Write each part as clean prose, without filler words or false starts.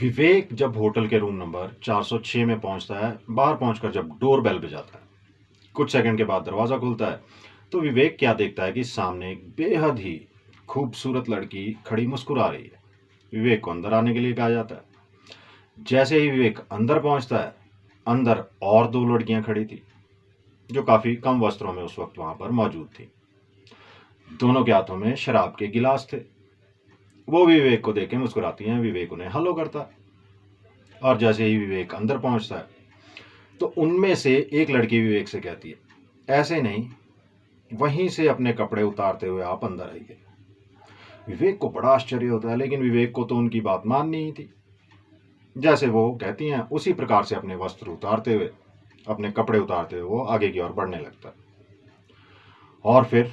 विवेक जब होटल के room number 406 में पहुंचता है, बाहर पहुंचकर जब डोर बेल बजाता है, कुछ सेकंड के बाद दरवाजा खुलता है, तो विवेक क्या देखता है कि सामने एक बेहद ही खूबसूरत लड़की खड़ी मुस्कुरा रही है। विवेक को अंदर आने के लिए कहा जाता है। जैसे ही विवेक अंदर पहुंचता है, अंदर और दो लड़कियां खड़ी थी, जो काफी कम वस्त्रों में उस वक्त वहां पर मौजूद थी। दोनों के हाथों में शराब के गिलास थे। वो भी विवेक को देख के मुस्कुराती हैं। विवेक उन्हें हेलो करता है। और जैसे ही विवेक अंदर पहुंचता है, तो उनमें से एक लड़की विवेक से कहती है, ऐसे नहीं, वहीं से अपने कपड़े उतारते हुए आप अंदर आइए। विवेक को बड़ा आश्चर्य होता है, लेकिन विवेक को तो उनकी बात माननी ही थी। जैसे वो कहती हैं, उसी प्रकार से अपने वस्त्र उतारते हुए, अपने कपड़े उतारते हुए वो आगे की ओर बढ़ने लगता है। और फिर,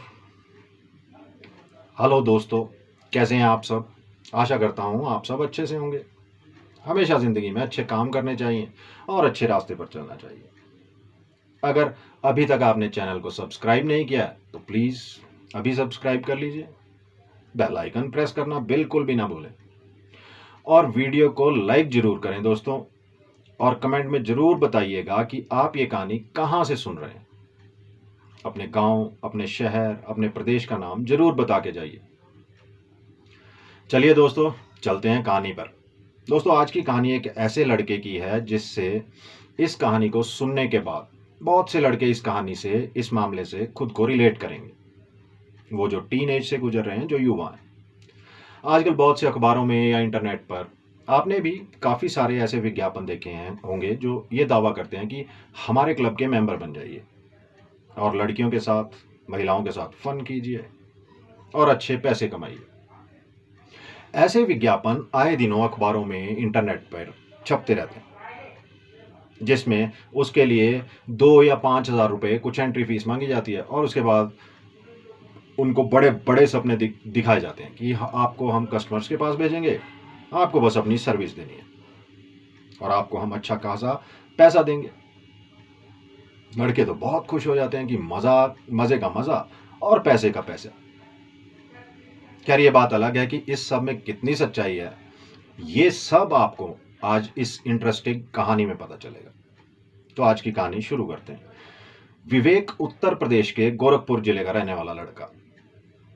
हेलो दोस्तों, कैसे हैं आप सब? आशा करता हूँ आप सब अच्छे से होंगे। हमेशा जिंदगी में अच्छे काम करने चाहिए और अच्छे रास्ते पर चलना चाहिए। अगर अभी तक आपने चैनल को सब्सक्राइब नहीं किया है, तो प्लीज़ अभी सब्सक्राइब कर लीजिए। बेल आइकन प्रेस करना बिल्कुल भी ना भूलें। और वीडियो को लाइक जरूर करें दोस्तों। और कमेंट में जरूर बताइएगा कि आप ये कहानी कहाँ से सुन रहे हैं। अपने गांव, अपने शहर, अपने प्रदेश का नाम जरूर बता के जाइए। चलिए दोस्तों, चलते हैं कहानी पर। दोस्तों, आज की कहानी एक ऐसे लड़के की है जिससे इस कहानी को सुनने के बाद बहुत से लड़के इस कहानी से, इस मामले से खुद को रिलेट करेंगे। वो जो टीन एज से गुजर रहे हैं, जो युवा हैं। आजकल बहुत से अखबारों में या इंटरनेट पर आपने भी काफ़ी सारे ऐसे विज्ञापन देखे हैं होंगे जो ये दावा करते हैं कि हमारे क्लब के मेंबर बन जाइए और लड़कियों के साथ, महिलाओं के साथ फन कीजिए और अच्छे पैसे कमाइए। ऐसे विज्ञापन आए दिनों अखबारों में, इंटरनेट पर छपते रहते हैं, जिसमें उसके लिए 2 या 5,000 रुपये कुछ एंट्री फीस मांगी जाती है और उसके बाद उनको बड़े बड़े सपने दिखाए जाते हैं कि आपको हम कस्टमर्स के पास भेजेंगे, आपको बस अपनी सर्विस देनी है और आपको हम अच्छा खासा पैसा देंगे। लड़के तो बहुत खुश हो जाते हैं कि मजे का मजा और पैसे का पैसा। खैर, ये बात अलग है कि इस सब में कितनी सच्चाई है, ये सब आपको आज इस इंटरेस्टिंग कहानी में पता चलेगा। तो आज की कहानी शुरू करते हैं। विवेक उत्तर प्रदेश के गोरखपुर जिले का रहने वाला लड़का,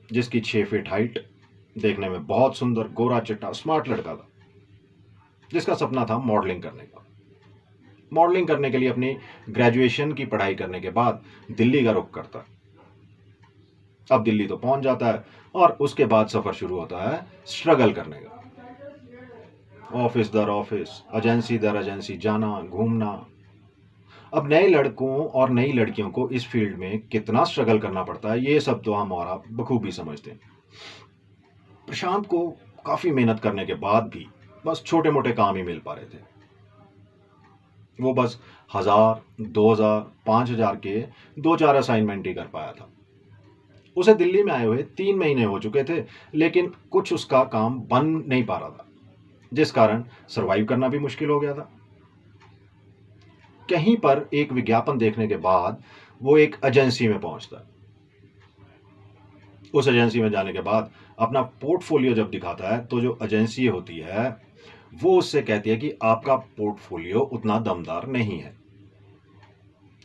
जिसकी 6 फीट हाइट, देखने में बहुत सुंदर, गोरा चिट्टा, स्मार्ट लड़का था, जिसका सपना था मॉडलिंग करने का। मॉडलिंग करने के लिए अपनी ग्रेजुएशन की पढ़ाई करने के बाद दिल्ली का रुख करता है। अब दिल्ली तो पहुंच जाता है और उसके बाद सफर शुरू होता है स्ट्रगल करने का। ऑफिस दर ऑफिस, एजेंसी दर एजेंसी जाना, घूमना। अब नए लड़कों और नई लड़कियों को इस फील्ड में कितना स्ट्रगल करना पड़ता है, ये सब तो हम और आप बखूबी समझते हैं। प्रशांत को काफी मेहनत करने के बाद भी बस छोटे मोटे काम ही मिल पा रहे थे। वो बस 1,000, 2,000, 5,000 के 2-4 असाइनमेंट ही कर पाया था। उसे दिल्ली में आए हुए 3 महीने हो चुके थे, लेकिन कुछ उसका काम बन नहीं पा रहा था, जिस कारण सरवाइव करना भी मुश्किल हो गया था। कहीं पर एक विज्ञापन देखने के बाद वो एक एजेंसी में पहुंचता है। उस एजेंसी में जाने के बाद अपना पोर्टफोलियो जब दिखाता है, तो जो एजेंसी होती है वो उससे कहती है कि आपका पोर्टफोलियो उतना दमदार नहीं है,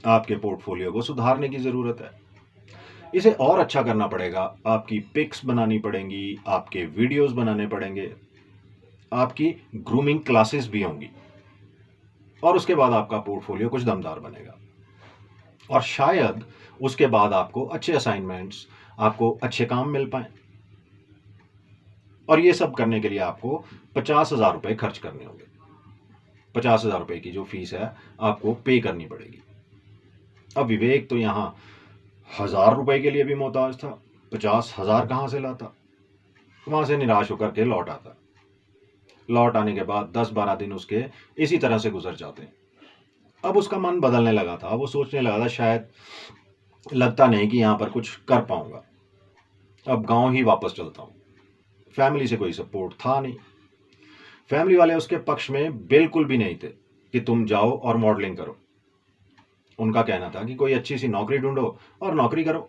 आपके पोर्टफोलियो को सुधारने की जरूरत है, इसे और अच्छा करना पड़ेगा, आपकी पिक्स बनानी पड़ेंगी, आपके वीडियोस बनाने पड़ेंगे, आपकी ग्रूमिंग क्लासेस भी होंगी और उसके बाद आपका पोर्टफोलियो कुछ दमदार बनेगा और शायद उसके बाद आपको अच्छे असाइनमेंट्स, आपको अच्छे काम मिल पाए। और ये सब करने के लिए आपको 50,000 रुपये खर्च करने होंगे। 50,000 रुपये की जो फीस है आपको पे करनी पड़ेगी। अब विवेक तो यहाँ 1,000 रुपये के लिए भी मोहताज था, 50,000 कहाँ से लाता। वहां से निराश होकर के लौट आता। लौट आने के बाद 10-12 दिन उसके इसी तरह से गुजर जाते हैं। अब उसका मन बदलने लगा था। वो सोचने लगा था, शायद लगता नहीं कि यहाँ पर कुछ कर पाऊंगा, अब गांव ही वापस चलता हूँ। फैमिली से कोई सपोर्ट था नहीं। फैमिली वाले उसके पक्ष में बिल्कुल भी नहीं थे कि तुम जाओ और मॉडलिंग करो। उनका कहना था कि कोई अच्छी सी नौकरी ढूंढो और नौकरी करो,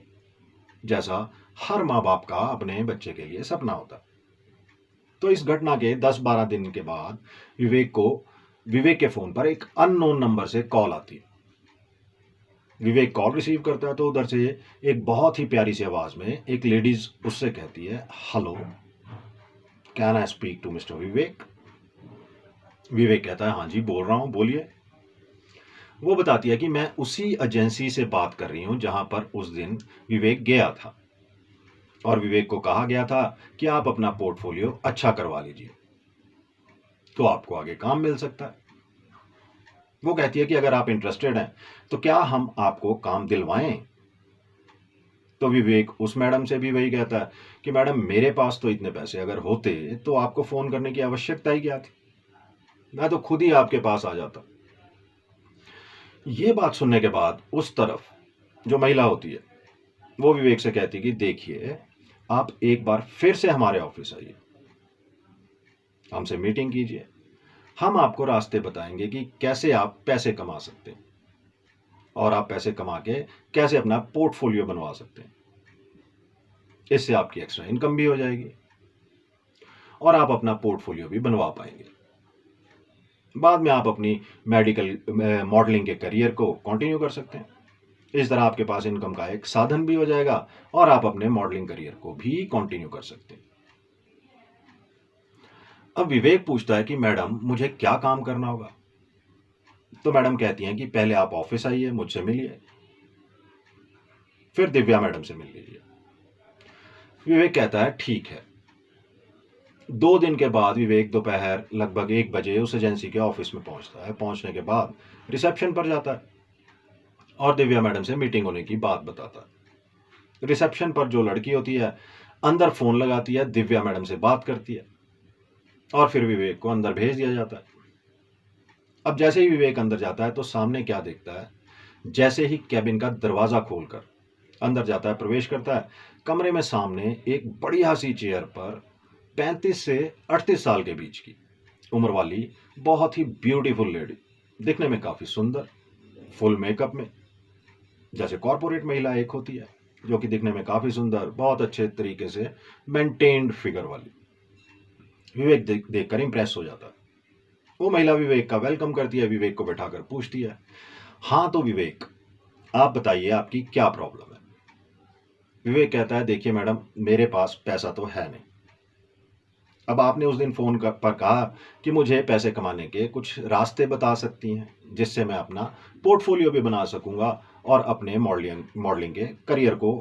जैसा हर माँ बाप का अपने बच्चे के लिए सपना होता। तो इस घटना के 10-12 दिन के बाद विवेक के फ़ोन पर एक अननोन नंबर से कॉल आती है। विवेक कॉल रिसीव करता है तो उधर से एक बहुत ही प्यारी सी आवाज़ में एक लेडीज़ उससे कहती है, hello, can I speak to mister Vivek? Vivek कहता है, हाँ जी, बोल रहा हूँ, बोलिए। वो बताती है कि मैं उसी एजेंसी से बात कर रही हूँ जहाँ पर उस दिन विवेक गया था और विवेक को कहा गया था कि आप अपना पोर्टफोलियो अच्छा करवा लीजिए, तो आपको आगे काम मिल सकता है। वो कहती है कि अगर आप इंटरेस्टेड हैं तो क्या हम आपको काम दिलवाएं? तो विवेक उस मैडम से भी वही कहता है कि मैडम, मेरे पास तो इतने पैसे अगर होते तो आपको फ़ोन करने की आवश्यकता ही क्या थी, मैं तो खुद ही आपके पास आ जाता। ये बात सुनने के बाद उस तरफ जो महिला होती है वो विवेक से कहती है कि देखिए, आप एक बार फिर से हमारे ऑफिस आइए, हमसे मीटिंग कीजिए, हम आपको रास्ते बताएंगे कि कैसे आप पैसे कमा सकते हैं और आप पैसे कमा के कैसे अपना पोर्टफोलियो बनवा सकते हैं। इससे आपकी एक्स्ट्रा इनकम भी हो जाएगी और आप अपना पोर्टफोलियो भी बनवा पाएंगे। बाद में आप अपनी मेडिकल मॉडलिंग के करियर को कंटिन्यू कर सकते हैं। इस तरह आपके पास इनकम का एक साधन भी हो जाएगा और आप अपने मॉडलिंग करियर को भी कंटिन्यू कर सकते हैं। अब विवेक पूछता है कि मैडम, मुझे क्या काम करना होगा? तो मैडम कहती हैं कि पहले आप ऑफिस आइए, मुझसे मिलिए, फिर दिव्या मैडम से मिल लीजिए। विवेक कहता है ठीक है। 2 दिन के बाद विवेक दोपहर लगभग 1 बजे उस एजेंसी के ऑफिस में पहुंचता है। पहुंचने के बाद रिसेप्शन पर जाता है और दिव्या मैडम से मीटिंग होने की बात बताता है। रिसेप्शन पर जो लड़की होती है अंदर फोन लगाती है, दिव्या मैडम से बात करती है और फिर विवेक को अंदर भेज दिया जाता है। अब जैसे ही विवेक अंदर जाता है तो सामने क्या देखता है, जैसे ही कैबिन का दरवाजा खोलकर अंदर जाता है, प्रवेश करता है, कमरे में सामने एक बढ़िया सी चेयर पर 35 से 38 साल के बीच की उम्र वाली बहुत ही ब्यूटीफुल लेडी, दिखने में काफी सुंदर, फुल मेकअप में, जैसे कॉर्पोरेट महिला एक होती है जो कि दिखने में काफी सुंदर, बहुत अच्छे तरीके से मेंटेन्ड फिगर वाली। विवेक देखकर इंप्रेस हो जाता है। वो महिला विवेक का वेलकम करती है, विवेक को बैठाकर पूछती है, हाँ तो विवेक, आप बताइए आपकी क्या प्रॉब्लम है? विवेक कहता है, देखिए मैडम, मेरे पास पैसा तो है नहीं। अब आपने उस दिन फोन पर कहा कि मुझे पैसे कमाने के कुछ रास्ते बता सकती हैं जिससे मैं अपना पोर्टफोलियो भी बना सकूंगा और अपने मॉडलिंग के करियर को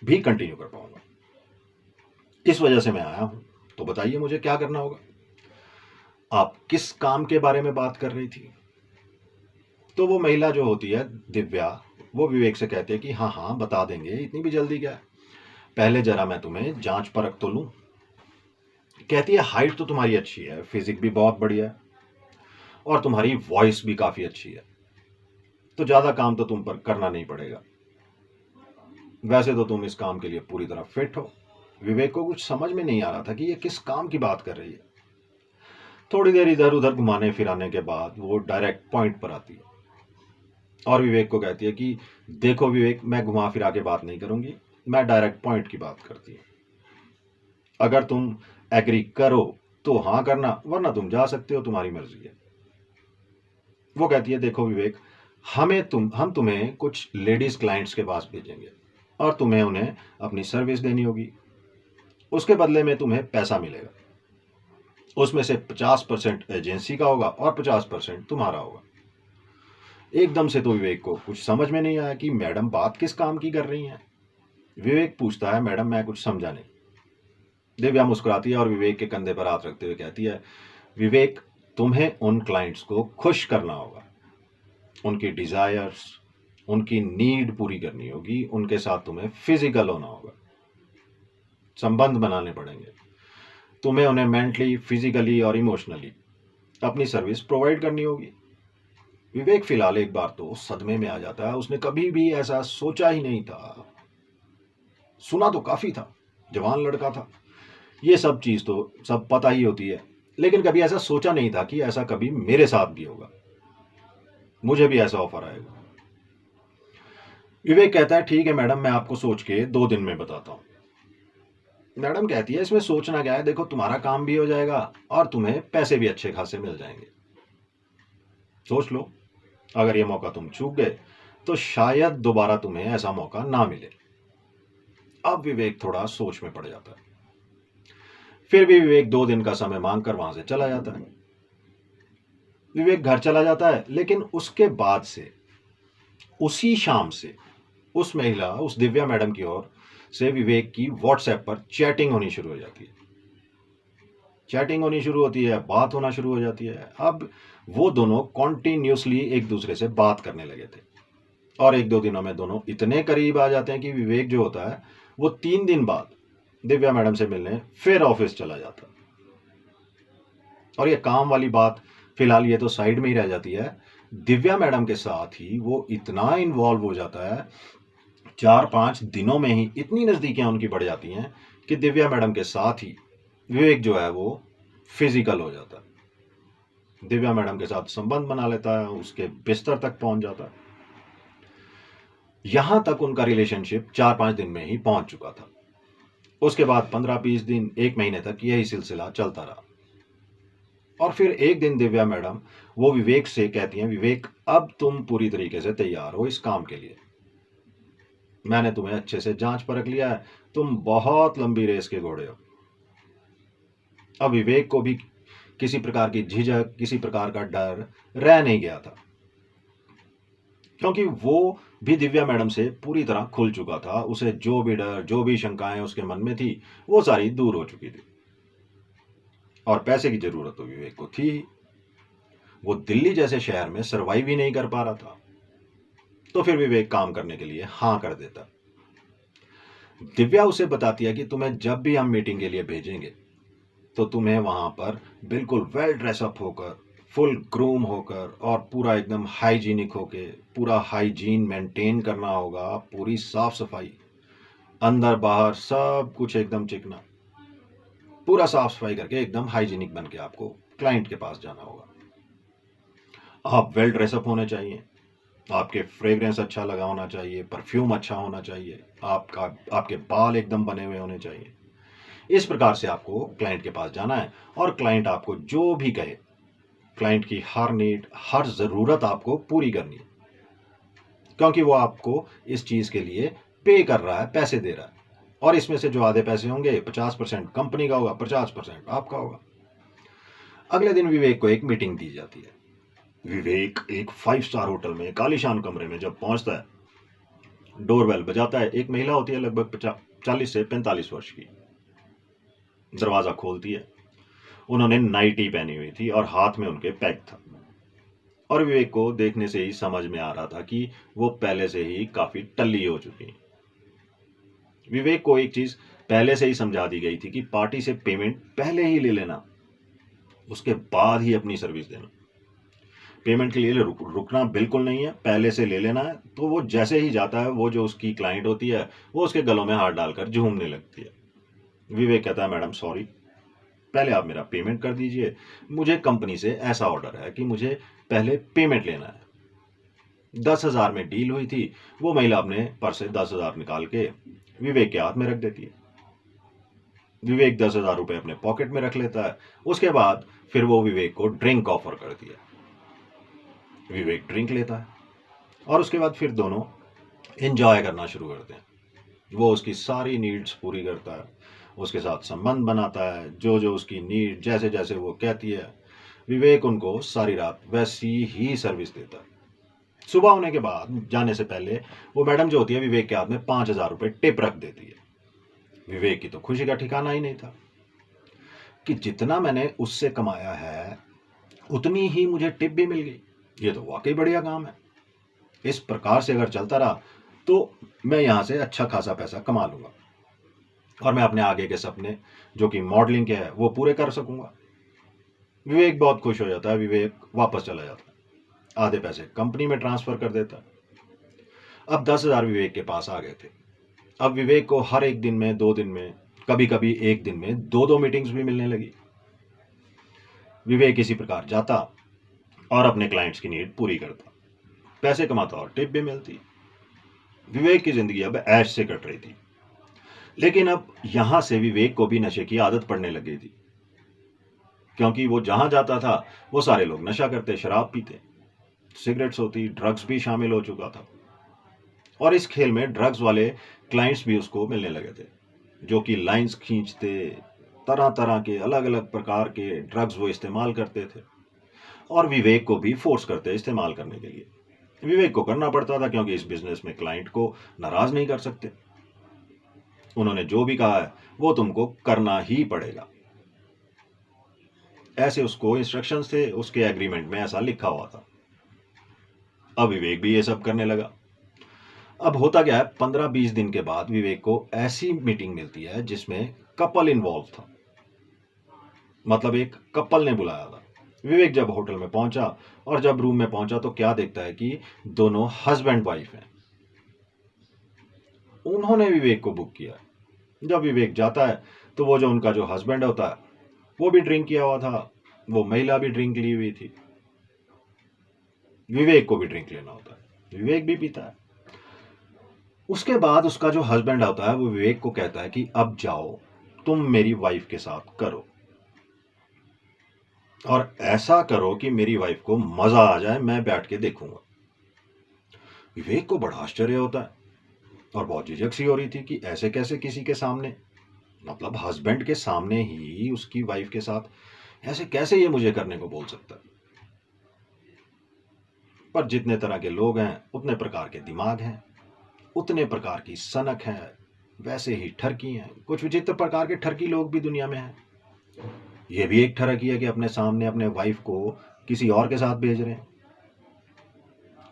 भी कंटिन्यू कर पाऊंगा। इस वजह से मैं आया हूं, तो बताइए मुझे क्या करना होगा? आप किस काम के बारे में बात कर रही थी? तो वो महिला जो होती है दिव्या, वो विवेक से कहती है कि हाँ हाँ, बता देंगे, इतनी भी जल्दी क्या है, पहले जरा मैं तुम्हें जांच परख तो लूं। कहती है, हाइट तो तुम्हारी अच्छी है, फिजिक भी बहुत बढ़िया है और तुम्हारी वॉइस भी काफी अच्छी है, तो ज्यादा काम तो तुम पर करना नहीं पड़ेगा। वैसे तो तुम इस काम के लिए पूरी तरह फिट हो। विवेक को कुछ समझ में नहीं आ रहा था कि ये किस काम की बात कर रही है। थोड़ी देर इधर उधर घुमाने फिराने के बाद वो डायरेक्ट पॉइंट पर आती है और विवेक को कहती है कि देखो विवेक, मैं घुमा फिरा के बात नहीं करूंगी, मैं डायरेक्ट पॉइंट की बात करती हूँ। अगर तुम एग्री करो तो हाँ करना, वरना तुम जा सकते हो, तुम्हारी मर्जी है। वो कहती है, देखो विवेक, हम तुम्हें कुछ लेडीज क्लाइंट्स के पास भेजेंगे और तुम्हें उन्हें अपनी सर्विस देनी होगी। उसके बदले में तुम्हें पैसा मिलेगा, उसमें से 50% एजेंसी का होगा और 50% तुम्हारा होगा। एकदम से तो विवेक को कुछ समझ में नहीं आया कि मैडम बात किस काम की कर रही हैं। विवेक पूछता है, मैडम मैं कुछ समझा नहीं। दिव्या मुस्कुराती है और विवेक के कंधे पर हाथ रखते हुए कहती है, विवेक, तुम्हें उन क्लाइंट्स को खुश करना होगा, उनकी डिजायर्स, उनकी नीड पूरी करनी होगी, उनके साथ तुम्हें फिजिकल होना होगा, संबंध बनाने पड़ेंगे, तुम्हें उन्हें मेंटली, फिजिकली और इमोशनली अपनी सर्विस प्रोवाइड करनी होगी। विवेक फिलहाल एक बार तो सदमे में आ जाता है, उसने कभी भी ऐसा सोचा ही नहीं था। सुना तो काफी था, जवान लड़का था, ये सब चीज तो सब पता ही होती है, लेकिन कभी ऐसा सोचा नहीं था कि ऐसा कभी मेरे साथ भी होगा, मुझे भी ऐसा ऑफर आएगा। विवेक कहता है, ठीक है मैडम, मैं आपको सोच के 2 दिन में बताता हूं। मैडम कहती है इसमें सोचना क्या है, देखो तुम्हारा काम भी हो जाएगा और तुम्हें पैसे भी अच्छे खासे मिल जाएंगे। सोच लो, अगर ये मौका तुम चूक गए तो शायद दोबारा तुम्हें ऐसा मौका ना मिले। अब विवेक थोड़ा सोच में पड़ जाता है। फिर भी विवेक 2 दिन का समय मांगकर वहां से चला जाता है। विवेक घर चला जाता है, लेकिन उसके बाद से, उसी शाम से, उस महिला, उस दिव्या मैडम की ओर से विवेक की व्हाट्सएप पर चैटिंग होनी शुरू हो जाती है। चैटिंग होनी शुरू होती है, बात होना शुरू हो जाती है। अब वो दोनों कॉन्टिन्यूसली एक दूसरे से बात करने लगे थे और 1-2 दिनों में दोनों इतने करीब आ जाते हैं कि विवेक जो होता है वो 3 दिन बाद दिव्या मैडम से मिलने फिर ऑफिस चला जाता है। और ये काम वाली बात फिलहाल ये तो साइड में ही रह जाती है, दिव्या मैडम के साथ ही वो इतना इन्वॉल्व हो जाता है, 4-5 दिनों में ही इतनी नज़दीकियां उनकी बढ़ जाती हैं कि दिव्या मैडम के साथ ही विवेक जो है वो फिजिकल हो जाता है, दिव्या मैडम के साथ संबंध बना लेता है, उसके बिस्तर तक पहुंच जाता है। यहां तक उनका रिलेशनशिप 4-5 दिन में ही पहुंच चुका था। उसके बाद 15-20 दिन, 1 महीने तक यही सिलसिला चलता रहा। और फिर एक दिन दिव्या मैडम वो विवेक से कहती हैं, विवेक अब तुम पूरी तरीके से तैयार हो इस काम के लिए, मैंने तुम्हें अच्छे से जांच परख लिया है, तुम बहुत लंबी रेस के घोड़े हो। अब विवेक को भी किसी प्रकार की झिझक, किसी प्रकार का डर रह नहीं गया था, क्योंकि वो भी दिव्या मैडम से पूरी तरह खुल चुका था। उसे जो भी डर, जो भी शंकाएं उसके मन में थी, वो सारी दूर हो चुकी थी। और पैसे की जरूरत तो विवेक को थी ही, वो दिल्ली जैसे शहर में सरवाइव ही नहीं कर पा रहा था। तो फिर विवेक काम करने के लिए हां कर देता। दिव्या उसे बताती है कि तुम्हें जब भी हम मीटिंग के लिए भेजेंगे तो तुम्हें वहां पर बिल्कुल वेल ड्रेसअप होकर, फुल ग्रूम होकर और पूरा एकदम हाइजीनिक होके, पूरा हाइजीन मेंटेन करना होगा, पूरी साफ सफाई, अंदर बाहर सब कुछ एकदम चिकना, पूरा साफ सफाई करके एकदम हाइजीनिक बन के आपको क्लाइंट के पास जाना होगा। आप वेल ड्रेसअप होने चाहिए, आपके फ्रेग्रेंस अच्छा लगा होना चाहिए, परफ्यूम अच्छा होना चाहिए, आपके बाल एकदम बने हुए होने चाहिए। इस प्रकार से आपको क्लाइंट के पास जाना है और क्लाइंट आपको जो भी कहे, क्लाइंट की हर नीड, हर जरूरत आपको पूरी करनी है, क्योंकि वो आपको इस चीज के लिए पे कर रहा है, पैसे दे रहा है। और इसमें से जो आधे पैसे होंगे, 50% कंपनी का होगा, 50% आपका होगा। अगले दिन विवेक को एक मीटिंग दी जाती है। विवेक एक 5 स्टार होटल में एक आलीशान कमरे में जब पहुंचता है, डोरबेल बजाता है। एक महिला होती है लगभग 40 से 45 वर्ष की, दरवाजा खोलती है। उन्होंने नाइटी पहनी हुई थी और हाथ में उनके पैक था। और विवेक को देखने से ही समझ में आ रहा था कि वो पहले से ही काफी टल्ली हो चुकी। विवेक को एक चीज पहले से ही समझा दी गई थी कि पार्टी से पेमेंट पहले ही ले लेना, उसके बाद ही अपनी सर्विस देना। पेमेंट के लिए रुकना बिल्कुल नहीं है, पहले से ले लेना है। तो वो जैसे ही जाता है, वो जो उसकी क्लाइंट होती है वो उसके गलों में हाथ डालकर झूमने लगती है। विवेक कहता है, मैडम सॉरी, पहले आप मेरा पेमेंट कर दीजिए, मुझे कंपनी से ऐसा ऑर्डर है कि मुझे पहले पेमेंट लेना है। 10,000 में डील हुई थी। वो महिला अपने पर्स से 10,000 निकाल के विवेक के हाथ में रख देती है। विवेक 10,000 रुपए अपने पॉकेट में रख लेता है। उसके बाद फिर वो विवेक को ड्रिंक ऑफर करती है। विवेक ड्रिंक लेता है और उसके बाद फिर दोनों एंजॉय करना शुरू करते हैं। वो उसकी सारी नीड्स पूरी करता है, उसके साथ संबंध बनाता है, जो जो उसकी नीड, जैसे जैसे वो कहती है, विवेक उनको सारी रात वैसी ही सर्विस देता है। सुबह होने के बाद जाने से पहले वो मैडम जो होती है विवेक के हाथ में 5,000 रुपए टिप रख देती है। विवेक की तो खुशी का ठिकाना ही नहीं था कि जितना मैंने उससे कमाया है उतनी ही मुझे टिप भी मिल गई, ये तो वाकई बढ़िया काम है। इस प्रकार से अगर चलता रहा तो मैं यहां से अच्छा खासा पैसा कमा लूंगा और मैं अपने आगे के सपने, जो कि मॉडलिंग के है, वो पूरे कर सकूंगा। विवेक बहुत खुश हो जाता है। विवेक वापस चला जाता है, आधे पैसे कंपनी में ट्रांसफर कर देता है। अब 10,000 विवेक के पास आ गए थे। अब विवेक को हर एक दिन में, 2 दिन में, कभी कभी एक दिन में 2-2 मीटिंग्स भी मिलने लगी। विवेक इसी प्रकार जाता और अपने क्लाइंट्स की नीड पूरी करता, पैसे कमाता और टिप भी मिलती। विवेक की जिंदगी अब ऐश से कट रही थी। लेकिन अब यहां से विवेक को भी नशे की आदत पड़ने लग गई थी, क्योंकि वो जहां जाता था वो सारे लोग नशा करते, शराब पीते, सिगरेट्स होती, ड्रग्स भी शामिल हो चुका था। और इस खेल में ड्रग्स वाले क्लाइंट्स भी उसको मिलने लगे थे, जो कि लाइंस खींचते, तरह तरह के अलग अलग प्रकार के ड्रग्स वो इस्तेमाल करते थे और विवेक को भी फोर्स करते इस्तेमाल करने के लिए। विवेक को करना पड़ता था, क्योंकि इस बिजनेस में क्लाइंट को नाराज नहीं कर सकते। उन्होंने जो भी कहा है वो तुमको करना ही पड़ेगा, ऐसे उसको इंस्ट्रक्शंस थे, उसके एग्रीमेंट में ऐसा लिखा हुआ था। अब विवेक भी ये सब करने लगा। अब होता क्या है, 15-20 दिन के बाद विवेक को ऐसी मीटिंग मिलती है जिसमें कपल इन्वॉल्व था, मतलब एक कपल ने बुलाया था। विवेक जब होटल में पहुंचा और जब रूम में पहुंचा तो क्या देखता है कि दोनों हस्बैंड वाइफ हैं। उन्होंने विवेक को बुक किया। जब विवेक जाता है तो वो जो उनका जो हस्बैंड होता है वो भी ड्रिंक किया हुआ था, वो महिला भी ड्रिंक ली हुई थी। विवेक को भी ड्रिंक लेना होता है, विवेक भी पीता है। उसके बाद उसका जो हस्बैंड होता है वो विवेक को कहता है कि अब जाओ, तुम मेरी वाइफ के साथ करो और ऐसा करो कि मेरी वाइफ को मजा आ जाए, मैं बैठ के देखूंगा। विवेक को बड़ा आश्चर्य होता है और बहुत झिझक सी हो रही थी कि ऐसे कैसे किसी के सामने, मतलब हस्बैंड के सामने ही उसकी वाइफ के साथ ऐसे कैसे ये मुझे करने को बोल सकता है। पर जितने तरह के लोग हैं उतने प्रकार के दिमाग हैं, उतने प्रकार की सनक है, वैसे ही ठरकी हैं। कुछ विचित्र प्रकार के ठरकी लोग भी दुनिया में हैं। ये भी एक ठरकी है कि अपने सामने अपने वाइफ को किसी और के साथ भेज रहे हैं,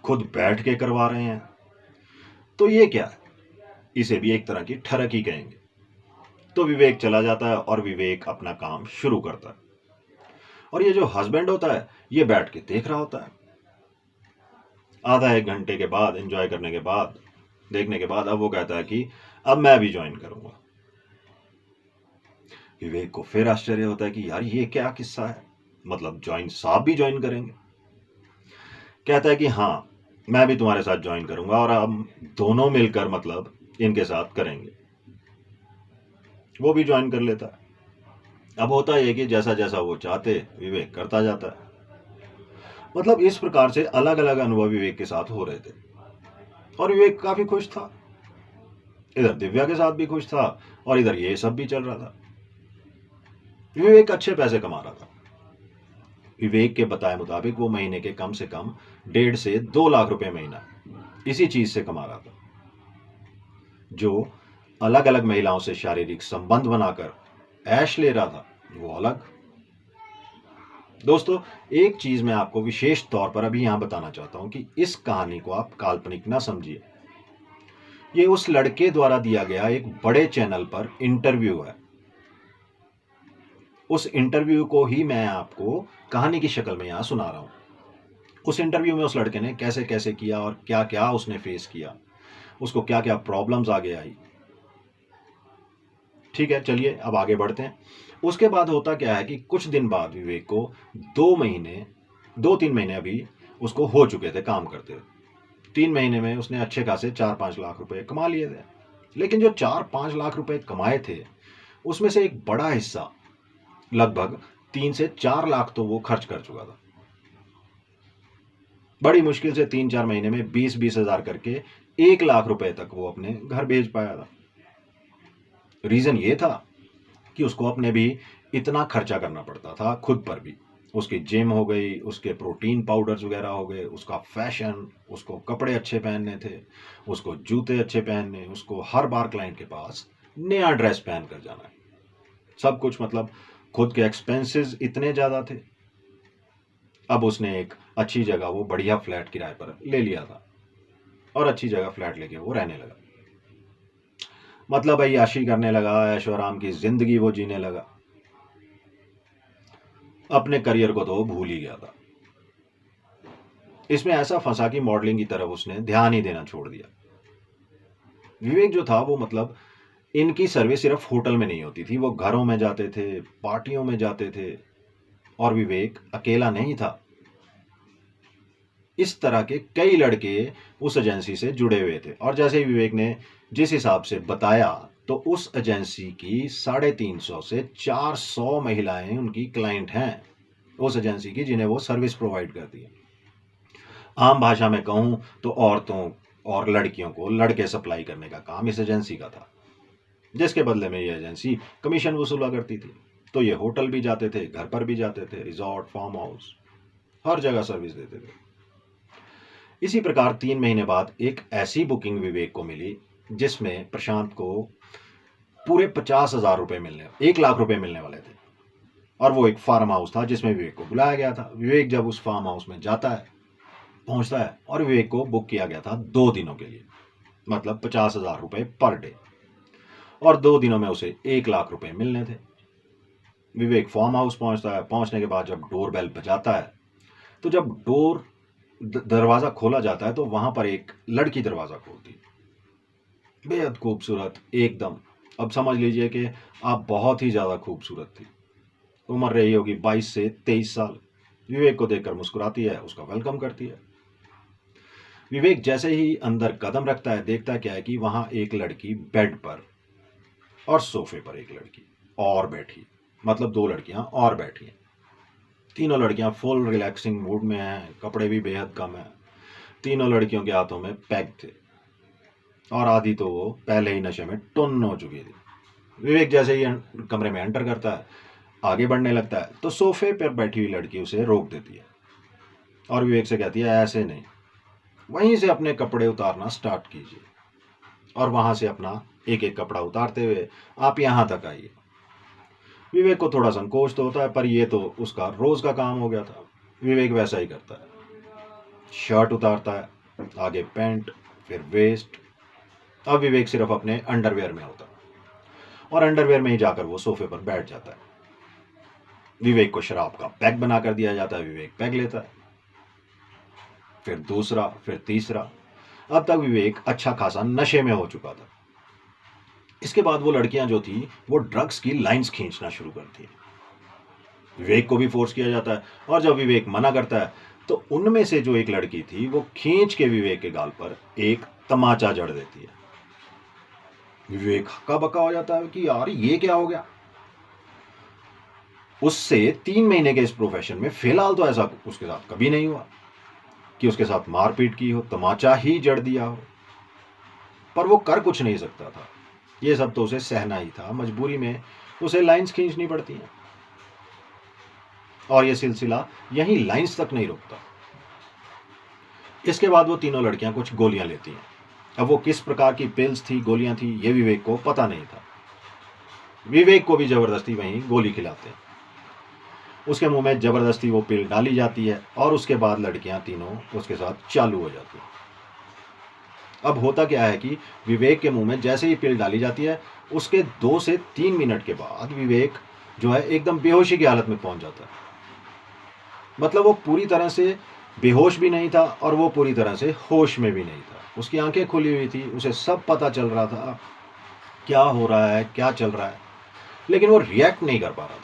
खुद बैठ के करवा रहे हैं। तो ये क्या है, इसे भी एक तरह की ठरकी कहेंगे। तो विवेक चला जाता है और विवेक अपना काम शुरू करता है और ये जो हस्बैंड होता है ये बैठ के देख रहा होता है। आधा एक घंटे के बाद, एंजॉय करने के बाद, देखने के बाद अब वो कहता है कि अब मैं भी ज्वाइन करूंगा। विवेक को फिर आश्चर्य होता है कि यार ये क्या किस्सा है, मतलब ज्वाइन, साहब भी ज्वाइन करेंगे। कहता है कि हाँ, मैं भी तुम्हारे साथ ज्वाइन करूंगा और हम दोनों मिलकर मतलब इनके साथ करेंगे। वो भी ज्वाइन कर लेता है। अब होता है कि जैसा जैसा वो चाहते विवेक करता जाता है। मतलब इस प्रकार से अलग अलग अनुभव विवेक के साथ हो रहे थे और विवेक काफी खुश था। इधर दिव्या के साथ भी खुश था और इधर ये सब भी चल रहा था। विवेक अच्छे पैसे कमा रहा था। विवेक के बताए मुताबिक वो महीने के कम से कम 1.5 से 2 लाख रुपए महीना इसी चीज से कमा रहा था, जो अलग अलग महिलाओं से शारीरिक संबंध बनाकर ऐश ले रहा था वो अलग। दोस्तों, एक चीज मैं आपको विशेष तौर पर अभी यहां बताना चाहता हूं कि इस कहानी को आप काल्पनिक ना समझिए। ये उस लड़के द्वारा दिया गया एक बड़े चैनल पर इंटरव्यू है। उस इंटरव्यू को ही मैं आपको कहानी की शक्ल में यहां सुना रहा हूं। उस इंटरव्यू में उस लड़के ने कैसे कैसे किया और क्या क्या उसने फेस किया, उसको क्या क्या प्रॉब्लम्स आगे आई। ठीक है, चलिए अब आगे बढ़ते हैं। उसके बाद होता क्या है कि कुछ दिन बाद विवेक को 2-3 महीने अभी उसको हो चुके थे काम करते हुए। 3 महीने में उसने अच्छे खासे 4-5 लाख रुपए कमा लिए थे। लेकिन जो 4-5 लाख रुपए कमाए थे उसमें से एक बड़ा हिस्सा, लगभग 3 से 4 लाख तो वो खर्च कर चुका था। बड़ी मुश्किल से 3-4 महीने में 20-20 हजार करके 1 लाख रुपए तक वो अपने घर भेज पाया था। रीजन ये था कि उसको अपने भी इतना खर्चा करना पड़ता था, खुद पर भी। उसकी जिम हो गई, उसके प्रोटीन पाउडर्स वगैरह हो गए, उसका फैशन, उसको कपड़े अच्छे पहनने थे, उसको जूते अच्छे पहनने, उसको हर बार क्लाइंट के पास नया ड्रेस पहन कर जाना है, सब कुछ। मतलब खुद के एक्सपेंसेस इतने ज्यादा थे। अब उसने एक अच्छी जगह, वो बढ़िया फ्लैट किराए पर ले लिया था और अच्छी जगह फ्लैट लेके वो रहने लगा। मतलब अय्याशी करने लगा, ऐशो आराम की जिंदगी वो जीने लगा। अपने करियर को तो वो भूल ही गया था। इसमें ऐसा फंसा कि मॉडलिंग की तरफ उसने ध्यान ही देना छोड़ दिया। विवेक जो था वो, मतलब इनकी सर्विस सिर्फ होटल में नहीं होती थी, वो घरों में जाते थे, पार्टियों में जाते थे। और विवेक अकेला नहीं था, इस तरह के कई लड़के उस एजेंसी से जुड़े हुए थे। और जैसे ही विवेक ने जिस हिसाब से बताया तो उस एजेंसी की 350 से 400 महिलाएं उनकी क्लाइंट हैं, उस एजेंसी की जिन्हें वो सर्विस प्रोवाइड करती है। आम भाषा में कहूं तो औरतों और लड़कियों को लड़के सप्लाई करने का काम इस एजेंसी का था, जिसके बदले में ये एजेंसी कमीशन वसूला करती थी। तो ये होटल भी जाते थे, घर पर भी जाते थे, रिजॉर्ट, फार्म हाउस, हर जगह सर्विस देते थे। इसी प्रकार 3 महीने बाद एक ऐसी बुकिंग विवेक को मिली जिसमें प्रशांत को पूरे 50,000 रुपए मिलने, 1 लाख रुपए मिलने वाले थे। और वो एक फार्म हाउस था जिसमें विवेक को बुलाया गया था। विवेक जब उस फार्म हाउस में जाता है, पहुंचता है, और विवेक को बुक किया गया था 2 दिनों के लिए, मतलब 50,000 रुपए पर डे, और 2 दिनों में उसे 1 लाख रुपए मिलने थे। विवेक फार्म हाउस पहुंचता है। पहुंचने के बाद जब डोर बेल बजाता है, तो जब दरवाजा खोला जाता है तो वहां पर एक लड़की दरवाजा खोलती है, बेहद खूबसूरत एकदम। अब समझ लीजिए कि आप बहुत ही ज्यादा खूबसूरत थी। उम्र रही होगी 22 से 23 साल। विवेक को देखकर मुस्कुराती है, उसका वेलकम करती है। विवेक जैसे ही अंदर कदम रखता है, देखता क्या है कि वहां एक लड़की बेड पर और सोफे पर एक लड़की और बैठी, मतलब 2 लड़कियां और बैठी हैं। तीनों लड़कियां फुल रिलैक्सिंग मूड में हैं, कपड़े भी बेहद कम हैं। तीनों लड़कियों के हाथों में पैग थे और आधी तो वो पहले ही नशे में टुन्न हो चुकी थी। विवेक जैसे ही कमरे में एंटर करता है, आगे बढ़ने लगता है, तो सोफे पर बैठी हुई लड़की उसे रोक देती है और विवेक से कहती है, ऐसे नहीं, वहीं से अपने कपड़े उतारना स्टार्ट कीजिए, और वहां से अपना एक एक कपड़ा उतारते हुए आप यहां तक आइए। विवेक को थोड़ा संकोच तो होता है, पर यह तो उसका रोज का काम हो गया था। विवेक वैसा ही करता है, शर्ट उतारता है, आगे पैंट, फिर वेस्ट। अब विवेक सिर्फ अपने अंडरवेयर में होता है और अंडरवेयर में ही जाकर वो सोफे पर बैठ जाता है। विवेक को शराब का पैक बनाकर दिया जाता है, विवेक पैक लेता है, फिर दूसरा, फिर तीसरा। अब तक विवेक अच्छा खासा नशे में हो चुका था। इसके बाद वो लड़कियां जो थी वो ड्रग्स की लाइंस खींचना शुरू करती है। विवेक को भी फोर्स किया जाता है, और जब विवेक मना करता है तो उनमें से जो एक लड़की थी वो खींच के विवेक के गाल पर एक तमाचा जड़ देती है। विवेक हक्का बक्का हो जाता है कि यार ये क्या हो गया। उससे 3 महीने के इस प्रोफेशन में फिलहाल तो ऐसा उसके साथ कभी नहीं हुआ कि उसके साथ मारपीट की हो, तमाचा ही जड़ दिया हो, पर वो कर कुछ नहीं सकता था। ये सब तो उसे सहना ही था, मजबूरी में उसे लाइंस खींचनी पड़ती हैं, और ये सिलसिला यहीं लाइंस तक नहीं रुकता। इसके बाद वो तीनों लड़कियां कुछ गोलियां लेती हैं। अब वो किस प्रकार की पिल्स थी, गोलियां थी, ये विवेक को पता नहीं था। विवेक को भी जबरदस्ती वहीं गोली खिलाते हैं, उसके मुंह में जबरदस्ती वो पिल डाली जाती है, और उसके बाद लड़कियां तीनों उसके साथ चालू हो जाती हैं। अब होता क्या है कि विवेक के मुंह में जैसे ही पिल डाली जाती है, उसके 2 से 3 मिनट के बाद विवेक जो है एकदम बेहोशी की हालत में पहुंच जाता है। मतलब वो पूरी तरह से बेहोश भी नहीं था और वो पूरी तरह से होश में भी नहीं था। उसकी आंखें खुली हुई थी, उसे सब पता चल रहा था क्या हो रहा है, क्या चल रहा है, लेकिन वो रिएक्ट नहीं कर पा रहा था,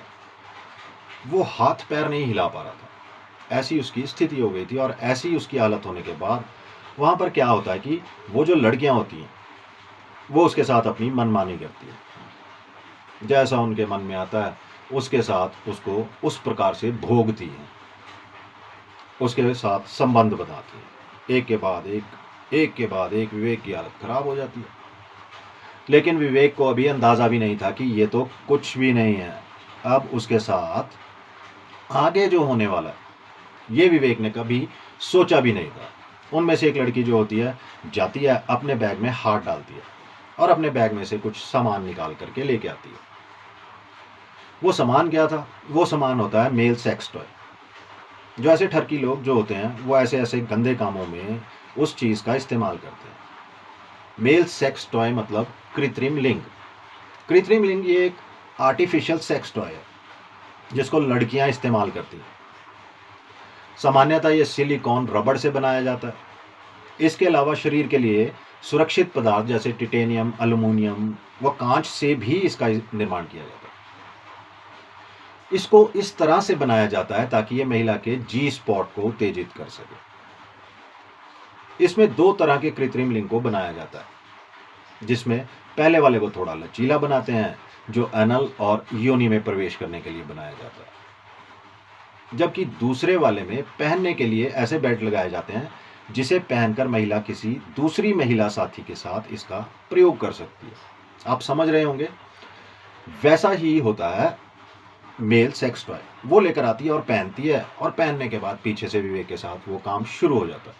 वो हाथ पैर नहीं हिला पा रहा था। ऐसी उसकी स्थिति हो गई थी, और ऐसी उसकी हालत होने के बाद वहां पर क्या होता है कि वो जो लड़कियां होती हैं वो उसके साथ अपनी मनमानी करती है, जैसा उनके मन में आता है उसके साथ उसको उस प्रकार से भोगती है, उसके साथ संबंध बनाती है। एक के बाद एक विवेक की हालत खराब हो जाती है। लेकिन विवेक को अभी अंदाजा भी नहीं था कि ये तो कुछ भी नहीं है। अब उसके साथ आगे जो होने वाला है ये विवेक ने कभी सोचा भी नहीं था। उनमें से एक लड़की जो होती है जाती है, अपने बैग में हाथ डालती है और अपने बैग में से कुछ सामान निकाल करके लेके आती है। वो सामान क्या था? वो सामान होता है मेल सेक्स टॉय। जो ऐसे ठरकी लोग जो होते हैं वो ऐसे ऐसे गंदे कामों में उस चीज का इस्तेमाल करते हैं। मेल सेक्स टॉय मतलब कृत्रिम लिंग। कृत्रिम लिंग ये एक आर्टिफिशियल सेक्स टॉय है जिसको लड़कियां इस्तेमाल करती हैं। सामान्यतः ये सिलिकॉन, रबड़ से बनाया जाता है। इसके अलावा शरीर के लिए सुरक्षित पदार्थ जैसे टिटेनियम, एल्युमिनियम व कांच से भी इसका निर्माण किया जाता है। इसको इस तरह से बनाया जाता है ताकि ये महिला के जी स्पॉट को उत्तेजित कर सके। इसमें 2 तरह के कृत्रिम लिंग को बनाया जाता है, जिसमें पहले वाले को थोड़ा लचीला बनाते हैं, जो एनल और योनि में प्रवेश करने के लिए बनाया जाता है, जबकि दूसरे वाले में पहनने के लिए ऐसे बेल्ट लगाए जाते हैं जिसे पहनकर महिला किसी दूसरी महिला साथी के साथ इसका प्रयोग कर सकती है। आप समझ रहे होंगे। वैसा ही होता है मेल सेक्स टॉय, वो लेकर आती है और पहनती है, और पहनने के बाद पीछे से विवेक के साथ वो काम शुरू हो जाता है,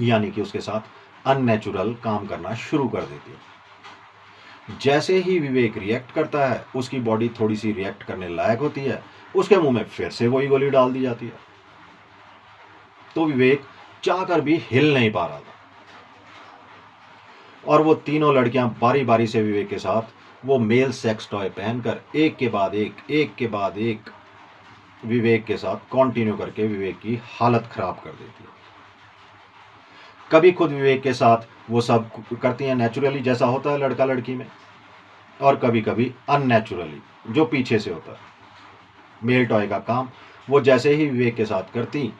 यानी कि उसके साथ अननेचुरल काम करना शुरू कर देती है। जैसे ही विवेक रिएक्ट करता है, उसकी बॉडी थोड़ी सी रिएक्ट करने लायक होती है, उसके मुंह में फिर से वही गोली डाल दी जाती है। तो विवेक चाहकर भी हिल नहीं पा रहा था, और वो तीनों लड़कियां बारी बारी से विवेक के साथ वो मेल सेक्स टॉय पहनकर एक के बाद एक विवेक के साथ कंटिन्यू करके विवेक की हालत खराब कर देती है। कभी खुद विवेक के साथ वो सब करती हैं नेचुरली, जैसा होता है लड़का लड़की में, और कभी कभी अननेचुरली, जो पीछे से होता है। मेल टॉय का काम वो जैसे ही विवेक के साथ करती,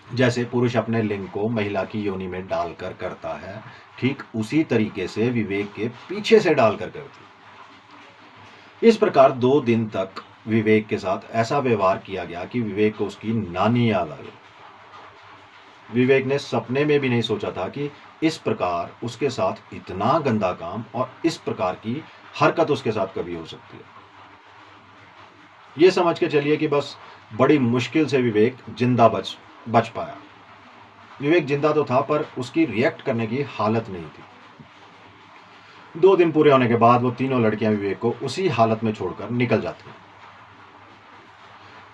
जैसे पुरुष अपने लिंग को महिला की योनि में डालकर करता है, ठीक उसी तरीके से विवेक के पीछे से डालकर करती। इस प्रकार 2 दिन तक विवेक के साथ ऐसा व्यवहार किया गया कि विवेक को उसकी नानी याद आ गई। विवेक ने सपने में भी नहीं सोचा था कि इस प्रकार उसके साथ इतना गंदा काम और इस प्रकार की हरकत उसके साथ कभी हो सकती है। ये समझ के चलिए कि बस बड़ी मुश्किल से विवेक जिंदा बच पाया। विवेक जिंदा तो था, पर उसकी रिएक्ट करने की हालत नहीं थी। 2 दिन पूरे होने के बाद वो तीनों लड़कियां विवेक को उसी हालत में छोड़कर निकल जाती हैं।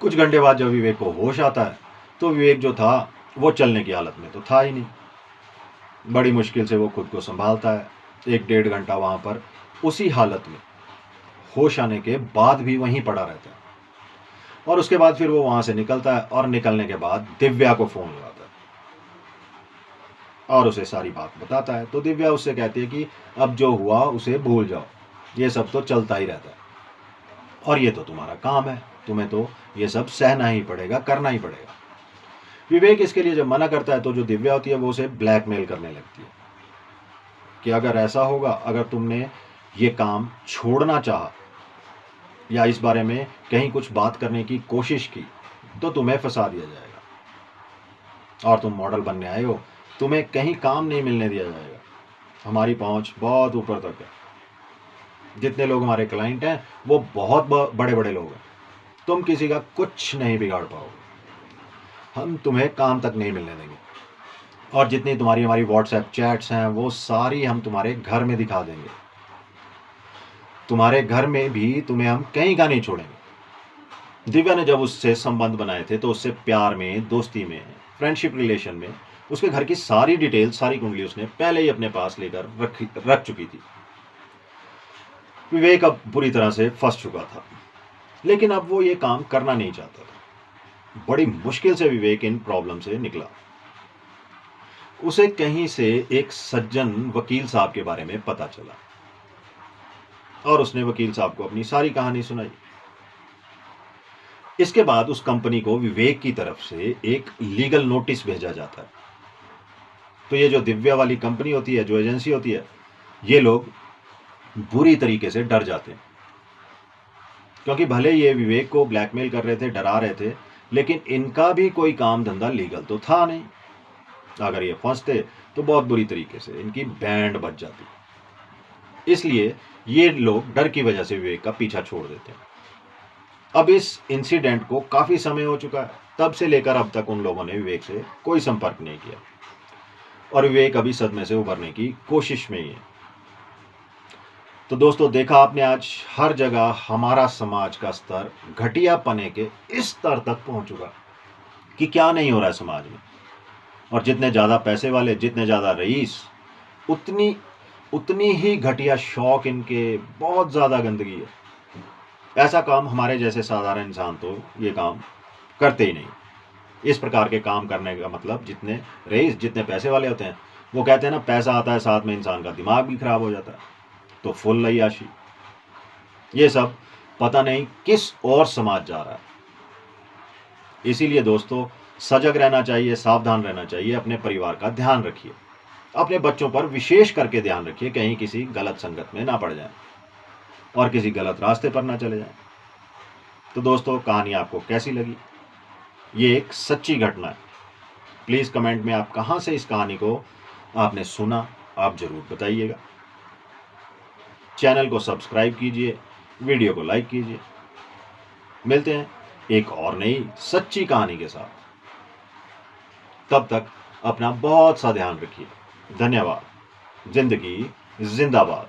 कुछ घंटे बाद जब विवेक को होश आता है, तो विवेक जो था वो चलने की हालत में तो था ही नहीं। बड़ी मुश्किल से वो खुद को संभालता है। 1-1.5 घंटा वहां पर उसी हालत में होश आने के बाद भी वहीं पड़ा रहता है, और उसके बाद फिर वो वहां से निकलता है, और निकलने के बाद दिव्या को फोन लगाता है और उसे सारी बात बताता है। तो दिव्या उससे कहती है कि अब जो हुआ उसे भूल जाओ, ये सब तो चलता ही रहता है, और ये तो तुम्हारा काम है, तुम्हें तो ये सब सहना ही पड़ेगा, करना ही पड़ेगा। विवेक इसके लिए जब मना करता है, तो जो दिव्या होती है वो उसे ब्लैकमेल करने लगती है कि अगर ऐसा होगा, अगर तुमने ये काम छोड़ना चाहा या इस बारे में कहीं कुछ बात करने की कोशिश की, तो तुम्हें फंसा दिया जाएगा, और तुम मॉडल बनने आए हो, तुम्हें कहीं काम नहीं मिलने दिया जाएगा। हमारी पहुंच बहुत ऊपर तक है, जितने लोग हमारे क्लाइंट हैं वो बहुत बड़े बड़े लोग हैं, तुम किसी का कुछ नहीं बिगाड़ पाओगे, हम तुम्हें काम तक नहीं मिलने देंगे, और जितनी तुम्हारी हमारी व्हाट्सएप चैट्स हैं वो सारी हम तुम्हारे घर में दिखा देंगे, तुम्हारे घर में भी तुम्हें हम कहीं का नहीं छोड़ेंगे। दिव्या ने जब उससे संबंध बनाए थे, तो उससे प्यार में, दोस्ती में, फ्रेंडशिप रिलेशन में उसके घर की सारी डिटेल, सारी कुंडली उसने पहले ही अपने पास लेकर रख चुकी थी। विवेक अब बुरी तरह से फंस चुका था, लेकिन अब वो ये काम करना नहीं चाहता था। बड़ी मुश्किल से विवेक इन प्रॉब्लम से निकला। उसे कहीं से एक सज्जन वकील साहब के बारे में पता चला, और उसने वकील साहब को अपनी सारी कहानी सुनाई। इसके बाद उस कंपनी को विवेक की तरफ से एक लीगल नोटिस भेजा जाता है। तो ये जो दिव्या वाली कंपनी होती है, जो एजेंसी होती है, ये लोग बुरी तरीके से डर जाते हैं, क्योंकि भले ये विवेक को ब्लैकमेल कर रहे थे, डरा रहे थे, लेकिन इनका भी कोई काम धंधा लीगल तो था नहीं। अगर ये फंसते तो बहुत बुरी तरीके से इनकी बैंड बच जाती। इसलिए ये लोग डर की वजह से विवेक का पीछा छोड़ देते हैं। अब इस इंसिडेंट को काफी समय हो चुका है, तब से लेकर अब तक उन लोगों ने विवेक से कोई संपर्क नहीं किया, और विवेक अभी सदमे से उभरने की कोशिश में ही है। तो दोस्तों, देखा आपने आज हर जगह हमारा समाज का स्तर घटिया पने के इस स्तर तक पहुंच चुका कि क्या नहीं हो रहा है समाज में। और जितने ज्यादा पैसे वाले, जितने ज्यादा रईस, उतनी ही घटिया शौक इनके, बहुत ज्यादा गंदगी है। ऐसा काम हमारे जैसे साधारण इंसान तो ये काम करते ही नहीं। इस प्रकार के काम करने का मतलब, जितने रईस, जितने पैसे वाले होते हैं, वो कहते हैं ना, पैसा आता है साथ में इंसान का दिमाग भी खराब हो जाता है। तो फुल अय्याशी, ये सब पता नहीं किस और समाज जा रहा है। इसीलिए दोस्तों, सजग रहना चाहिए, सावधान रहना चाहिए, अपने परिवार का ध्यान रखिए। अपने बच्चों पर विशेष करके ध्यान रखिए, कहीं किसी गलत संगत में ना पड़ जाए और किसी गलत रास्ते पर ना चले जाएं। तो दोस्तों, कहानी आपको कैसी लगी? ये एक सच्ची घटना है। प्लीज़ कमेंट में आप कहाँ से इस कहानी को आपने सुना, आप ज़रूर बताइएगा। चैनल को सब्सक्राइब कीजिए, वीडियो को लाइक कीजिए। मिलते हैं एक और नई सच्ची कहानी के साथ। तब तक अपना बहुत सा ध्यान रखिए। धन्यवाद। जिंदगी जिंदाबाद।